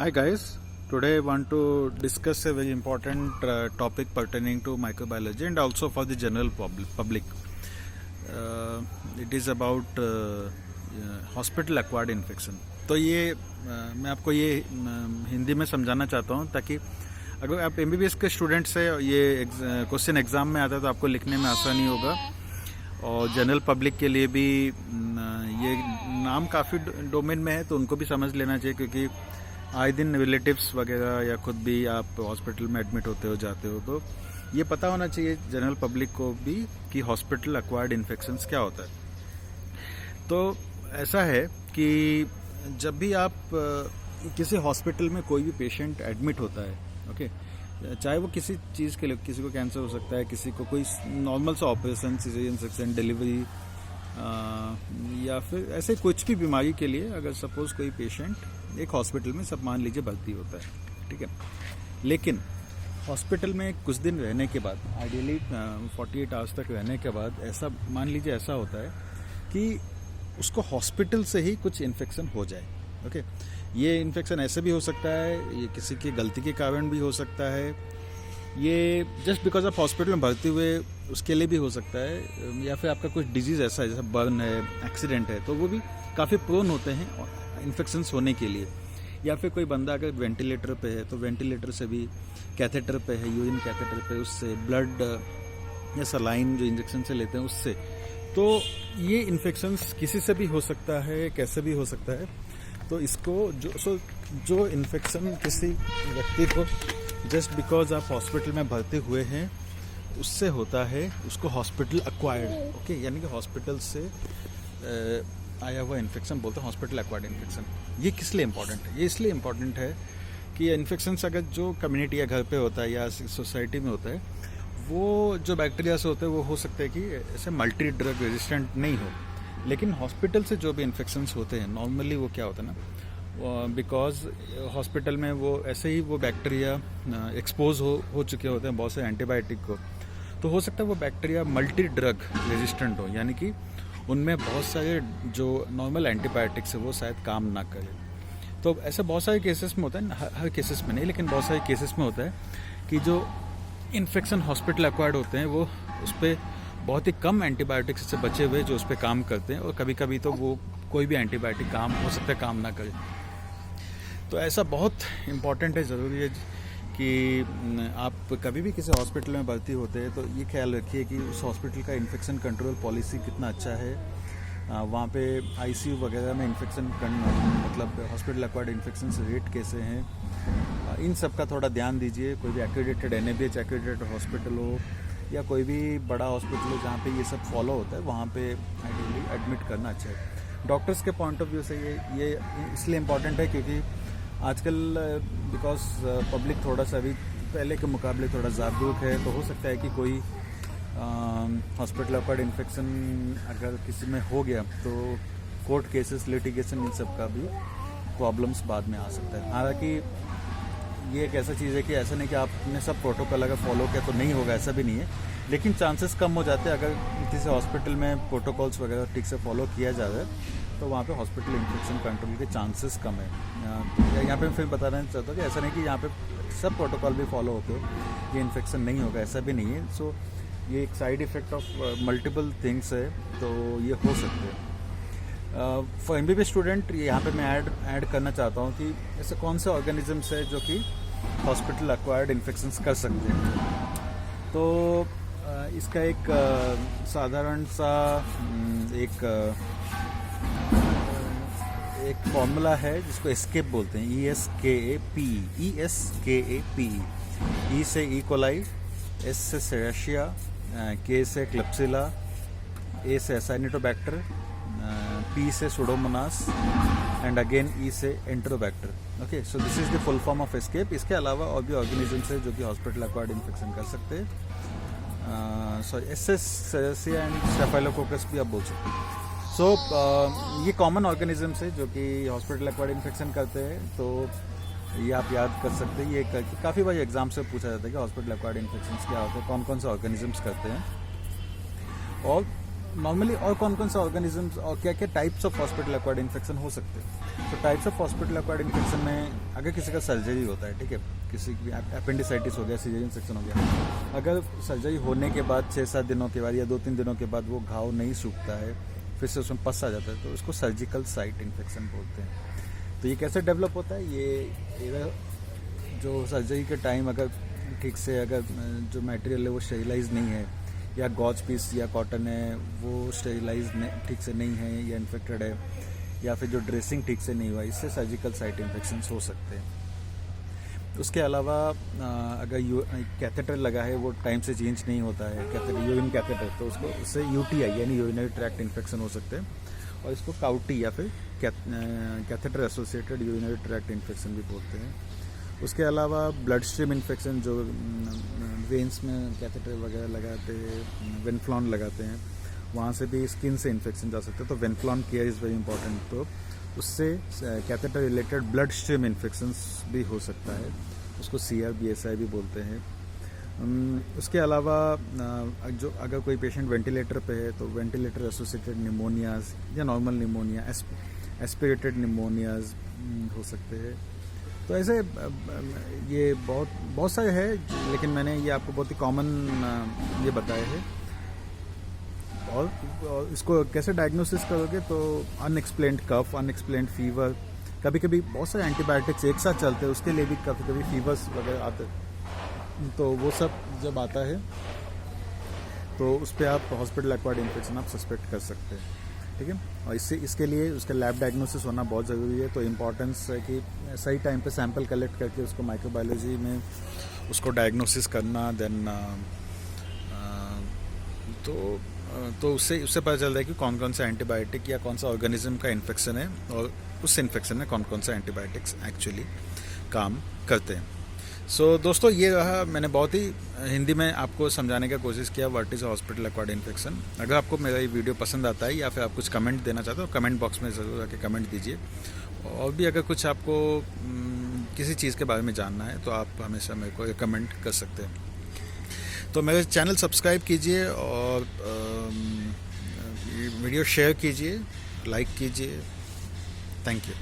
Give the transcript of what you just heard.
Hi guys, today I want to discuss a very important topic pertaining to microbiology and also for the general public. It is about hospital acquired infection. तो ये मैं आपको ये हिंदी में समझाना चाहता हूँ ताकि अगर आप एमबीबीएस के स्टूडेंट से ये क्वेश्चन एग्ज़ाम में आता है तो आपको लिखने में आसानी होगा और जनरल पब्लिक के लिए भी ये नाम काफ़ी डोमेन में है तो उनको भी समझ लेना चाहिए क्योंकि आए दिन रिलेटिव्स वगैरह या खुद भी आप हॉस्पिटल में एडमिट होते हो जाते हो तो ये पता होना चाहिए जनरल पब्लिक को भी कि हॉस्पिटल एक्वायर्ड इन्फेक्शंस क्या होता है। तो ऐसा है कि जब भी आप किसी हॉस्पिटल में कोई भी पेशेंट एडमिट होता है, ओके, चाहे वो किसी चीज़ के लिए, किसी को कैंसर हो सकता है, किसी को कोई नॉर्मल सा ऑपरेशन, सिजेरियन सेक्शन, डिलीवरी या फिर ऐसे कुछ भी बीमारी के लिए अगर सपोज कोई पेशेंट एक हॉस्पिटल में सब मान लीजिए भर्ती होता है, ठीक है, लेकिन हॉस्पिटल में कुछ दिन रहने के बाद, आइडियली 48 आवर्स तक रहने के बाद ऐसा मान लीजिए ऐसा होता है कि उसको हॉस्पिटल से ही कुछ इन्फेक्शन हो जाए। ओके, ये इन्फेक्शन ऐसे भी हो सकता है, ये किसी की गलती के कारण भी हो सकता है, ये जस्ट बिकॉज आप हॉस्पिटल में भर्ती हुए उसके लिए भी हो सकता है, या फिर आपका कुछ डिजीज़ ऐसा है जैसे बर्न है, एक्सीडेंट है, तो वो भी काफ़ी प्रोन होते हैं इन्फेक्शंस होने के लिए। या फिर कोई बंदा अगर वेंटिलेटर पे है तो वेंटिलेटर से भी, कैथेटर पे है, यूरिन कैथेटर पे, उससे ब्लड या सलाइन जो इंजेक्शन से लेते हैं उससे, तो ये इन्फेक्शंस किसी से भी हो सकता है, कैसे भी हो सकता है। तो इसको जो इन्फेक्शन किसी व्यक्ति को जस्ट बिकॉज आप हॉस्पिटल में भर्ती हुए हैं उससे होता है, उसको हॉस्पिटल एक्वायर्ड, ओके, यानी कि हॉस्पिटल से आया हुआ इन्फेक्शन बोलते हैं हॉस्पिटल एक्वायर्ड इन्फेक्शन। ये किस लिए इम्पॉर्टेंट है? ये इसलिए इम्पॉर्टेंट है कि ये इन्फेक्शन अगर जो कम्युनिटी या घर पे होता है या सोसाइटी में होता है, वो जो बैक्टीरिया से होते हैं वो हो सकता है कि ऐसे मल्टी ड्रग रेजिस्टेंट नहीं हो, लेकिन हॉस्पिटल से जो भी इन्फेक्शंस होते हैं नॉर्मली वो क्या होता है ना, बिकॉज हॉस्पिटल में वो ऐसे ही वो बैक्टीरिया एक्सपोज हो चुके होते हैं बहुत से एंटीबायोटिक को, तो हो सकता है वो बैक्टीरिया मल्टी ड्रग रेजिस्टेंट हो, यानी कि उनमें बहुत सारे जो नॉर्मल एंटीबायोटिक्स है वो शायद काम ना करे। तो ऐसे बहुत सारे केसेस में होता है, हर केसेस में नहीं लेकिन बहुत सारे केसेस में होता है कि जो इन्फेक्शन हॉस्पिटल एक्वायर्ड होते हैं वो उस पर बहुत ही कम एंटीबायोटिक्स से बचे हुए जो उस पर काम करते हैं, और कभी कभी तो वो कोई भी एंटीबायोटिक काम हो सकता है काम ना करे। तो ऐसा बहुत इम्पॉर्टेंट है, ज़रूरी है कि आप कभी भी किसी हॉस्पिटल में भर्ती होते हैं तो ये ख्याल रखिए कि उस हॉस्पिटल का इन्फेक्शन कंट्रोल पॉलिसी कितना अच्छा है, वहाँ पे आईसीयू वगैरह में इन्फेक्शन मतलब हॉस्पिटल एक्वायर्ड इन्फेक्शन रेट कैसे हैं, इन सब का थोड़ा ध्यान दीजिए। कोई भी एक्रेडिटेड NABH एक्रेडिटेड हॉस्पिटल हो या कोई भी बड़ा हॉस्पिटल हो जहाँ पे ये सब फॉलो होता है, वहाँ पे आइडियली एडमिट करना अच्छा है। डॉक्टर्स के पॉइंट ऑफ व्यू से ये इसलिए इम्पॉर्टेंट है क्योंकि आजकल बिकॉज पब्लिक थोड़ा सा अभी पहले के मुकाबले थोड़ा जागरूक है, तो हो सकता है कि कोई हॉस्पिटल एक्वायर्ड इन्फेक्शन अगर किसी में हो गया तो कोर्ट केसेस, लिटिगेशन, इन सब का भी प्रॉब्लम्स बाद में आ सकता है। हालांकि ये एक ऐसा चीज़ है कि ऐसा नहीं कि आपने सब प्रोटोकॉल अगर फॉलो किया तो नहीं होगा, ऐसा भी नहीं है, लेकिन चांसेस कम हो जाते हैं अगर किसी हॉस्पिटल में प्रोटोकॉल्स वगैरह ठीक से फॉलो किया जा रहा है तो वहाँ पे हॉस्पिटल इन्फेक्शन कंट्रोल के चांसेस कम है। यहाँ पे फिर बताना चाहता हूँ कि ऐसा नहीं कि यहाँ पे सब प्रोटोकॉल भी फॉलो होते हो ये इन्फेक्शन नहीं होगा, ऐसा भी नहीं है। सो ये एक side effect of multiple things है, तो ये हो सकते हैं। फॉर MBBS स्टूडेंट यहाँ पे मैं ऐड करना चाहता हूँ कि ऐसे कौन से ऑर्गेनिजम्स है जो कि हॉस्पिटल एक्वायर्ड इन्फेक्शंस कर सकते हैं। तो इसका एक साधारण सा एक फॉर्मूला है जिसको एस्केप बोलते हैं, ESKAPE। E से इकोलाई, S से सेरेशिया, K से क्लेप्सिला, A से एसाइनिटोबैक्टर, P से सुडोमोनास एंड अगेन E से Enterobacter. Okay, so this is the full form of ESKAPE. इसके अलावा और भी ऑर्गेनिजम्स है जो कि हॉस्पिटल एक्वायर्ड इन्फेक्शन कर सकते हैं। सॉरी, सेरेसिया एंड स्टेफाइलोकोकस भी आप बोल सकते हैं। सो ये कॉमन ऑर्गेनिजम्स है जो कि हॉस्पिटल एक्वायर्ड इन्फेक्शन करते हैं, तो ये आप याद कर सकते हैं। ये काफ़ी बार एग्जाम से पूछा जाता है कि हॉस्पिटल एक्वायर्ड इन्फेक्शन क्या होते हैं, कौन कौन से ऑर्गेनिजम्स करते हैं। और नॉर्मली और कौन कौन सा ऑर्गेनिजम्स और क्या क्या types of hospital acquired infection हो सकते हैं? तो types of hospital acquired infection में अगर किसी का सर्जरी होता है, ठीक है, किसी की अपेंडिसाइटिस हो गया, सीजरियन सेक्शन हो गया, अगर सर्जरी होने के बाद 6-7 दिनों के बाद या 2-3 दिनों के बाद वो घाव नहीं सूखता है, फिर से उसमें पस आ जाता है, तो उसको सर्जिकल साइट इन्फेक्शन बोलते हैं। तो ये कैसे डेवलप होता है? ये जो सर्जरी के टाइम अगर ठीक से अगर जो मटेरियल है वो स्टेरिलाइज नहीं है, या गॉज पीस या कॉटन है वो स्टेरिलाइज ठीक से नहीं है या इन्फेक्टेड है, या फिर जो ड्रेसिंग ठीक से नहीं हुआ, इससे सर्जिकल साइट इन्फेक्शंस हो सकते हैं। उसके अलावा अगर कैथेटर लगा है वो टाइम से चेंज नहीं होता है, कैथेटर यूरिन कैथेटर, तो उससे यूटीआई यानी यूरिनरी ट्रैक्ट इन्फेक्शन हो सकते हैं, और इसको काउटी या फिर catheter associated urinary tract infection भी बोलते हैं। उसके अलावा ब्लड स्ट्रीम इन्फेक्शन, जो वेंस में कैथेटर वगैरह लगाते हैं, वेनफ्लॉन लगाते हैं, वहाँ से भी स्किन से इन्फेक्शन जा सकते हैं, तो वेनफ्लॉन केयर इज़ वेरी इंपॉर्टेंट। तो उससे catheter related blood stream infections भी हो सकता है, उसको CRBSI भी बोलते हैं। उसके अलावा जो अगर कोई पेशेंट वेंटिलेटर पे है तो वेंटिलेटर एसोसिएटेड निमोनियाज या नॉर्मल निमोनिया, एस्पिरेटेड निमोनियाज हो सकते हैं। तो ऐसे ये बहुत सारे हैं, लेकिन मैंने ये आपको बहुत ही कॉमन ये बताए हैं। और इसको कैसे डायग्नोसिस करोगे? तो अनएक्सप्लेन्ड कफ, अनएक्सप्लेन्ड फीवर, कभी कभी बहुत सारे एंटीबायोटिक्स एक साथ चलते हैं, उसके लिए भी कभी कभी फीवर्स वगैरह आते हैं। तो वो सब जब आता है तो उस पर आप हॉस्पिटल एक्वायर्ड इन्फेक्शन आप सस्पेक्ट कर सकते हैं, ठीक है। और इसके लिए उसका लैब डायग्नोसिस होना बहुत ज़रूरी है। तो इम्पॉर्टेंस है कि सही टाइम पे सैंपल कलेक्ट करके उसको माइक्रोबायोलॉजी में उसको डायग्नोसिस करना, देन तो उससे पता चलता है कि कौन कौन सा एंटीबायोटिक या कौन सा ऑर्गेनिज्म का इन्फेक्शन है, और उस इन्फेक्शन में कौन कौन सा एंटीबायोटिक्स एक्चुअली काम करते हैं। सो दोस्तों, ये रहा, मैंने बहुत ही हिंदी में आपको समझाने का कोशिश किया what is hospital acquired infection. अगर आपको मेरा ये वीडियो पसंद आता है या फिर आप कुछ कमेंट देना चाहते हो, कमेंट बॉक्स में ज़रूर आके कमेंट दीजिए। और भी अगर कुछ आपको किसी चीज़ के बारे में जानना है तो आप हमेशा मेरे को कमेंट कर सकते हैं। तो मेरे चैनल सब्सक्राइब कीजिए और वीडियो शेयर कीजिए, लाइक कीजिए। Thank you.